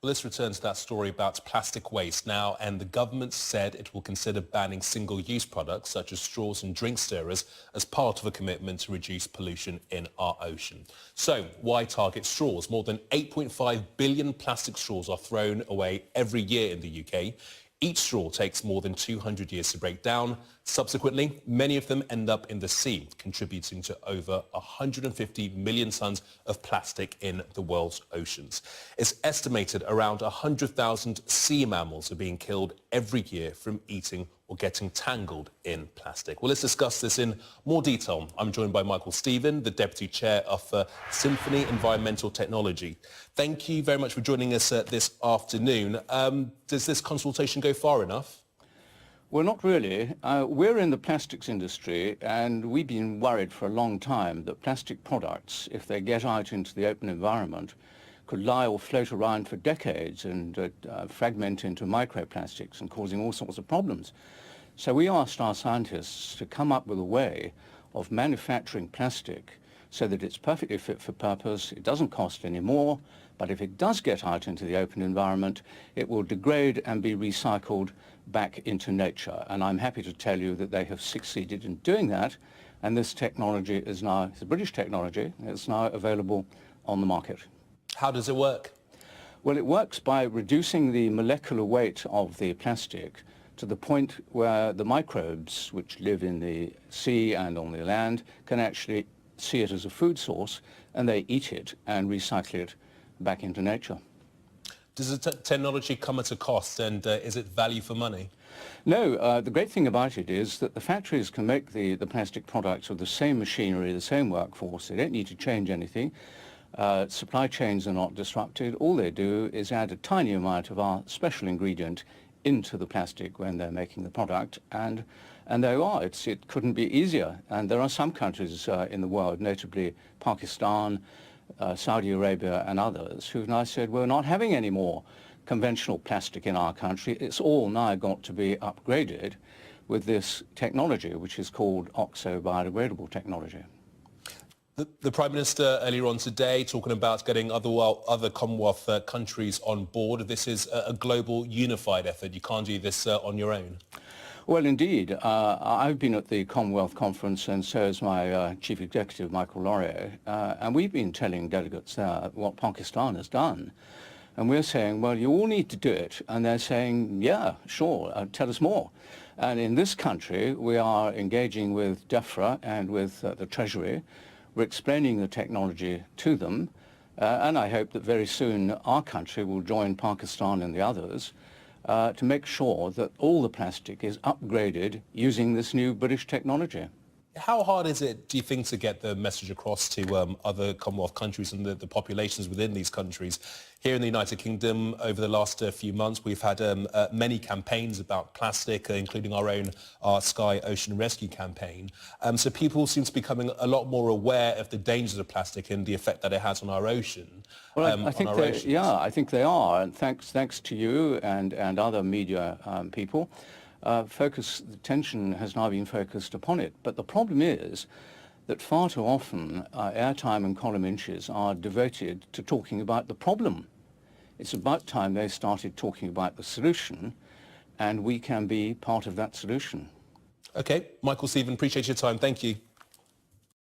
Well, let's return to that story about plastic waste now, and the government said it will consider banning single-use products such as straws and drink stirrers as part of a commitment to reduce pollution in our ocean. So why target straws? More than 8.5 billion plastic straws are thrown away every year in the UK. Each straw takes more than 200 years to break down. Subsequently, many of them end up in the sea, contributing to over 150 million tonnes of plastic in the world's oceans. It's estimated around 100,000 sea mammals are being killed every year from eating or getting tangled in plastic. Well, let's discuss this in more detail. I'm joined by Michael Stephen, the Deputy Chair of Symphony Environmental Technology. Thank you very much for joining us this afternoon. Does this consultation go far enough? Well, not really. We're in the plastics industry, and we've been worried for a long time that plastic products, if they get out into the open environment, could lie or float around for decades and fragment into microplastics and causing all sorts of problems. So we asked our scientists to come up with a way of manufacturing plastic so that it's perfectly fit for purpose, it doesn't cost any more, but if it does get out into the open environment, it will degrade and be recycled back into nature. And I'm happy to tell you that they have succeeded in doing that, and this technology is now, it's a British technology, it's now available on the market. How does it work? Well, it works by reducing the molecular weight of the plastic to the point where the microbes, which live in the sea and on the land, can actually see it as a food source, and they eat it and recycle it back into nature. Does the technology come at a cost, and is it value for money? No, the great thing about it is that the factories can make the plastic products with the same machinery, the same workforce. They don't need to change anything. Supply chains are not disrupted. All they do is add a tiny amount of our special ingredient into the plastic when they're making the product, and there you are. It couldn't be easier. And there are some countries in the world, notably Pakistan, Saudi Arabia and others, who've now said we're not having any more conventional plastic in our country. It's all now got to be upgraded with this technology, which is called Oxo-biodegradable technology. The Prime Minister earlier on today talking about getting other Commonwealth countries on board. This is a global unified effort. You can't do this on your own. Well, indeed. I've been at the Commonwealth Conference, and so has my Chief Executive, Michael Laurier, and we've been telling delegates there what Pakistan has done. And we're saying, well, you all need to do it. And they're saying, yeah, sure, tell us more. And in this country, we are engaging with DEFRA and with the Treasury. We're explaining the technology to them, and I hope that very soon our country will join Pakistan and the others to make sure that all the plastic is upgraded using this new British technology. How hard is it, do you think, to get the message across to other Commonwealth countries and the populations within these countries? Here in the United Kingdom, over the last few months, we've had many campaigns about plastic, including our own Sky Ocean Rescue campaign. So people seem to be becoming a lot more aware of the dangers of plastic and the effect that it has on our ocean. Well, I think I think they are, and thanks to you and other media people. The attention has now been focused upon it. But the problem is that far too often airtime and column inches are devoted to talking about the problem. It's about time they started talking about the solution, and we can be part of that solution. Okay, Michael Stephen, appreciate your time. Thank you.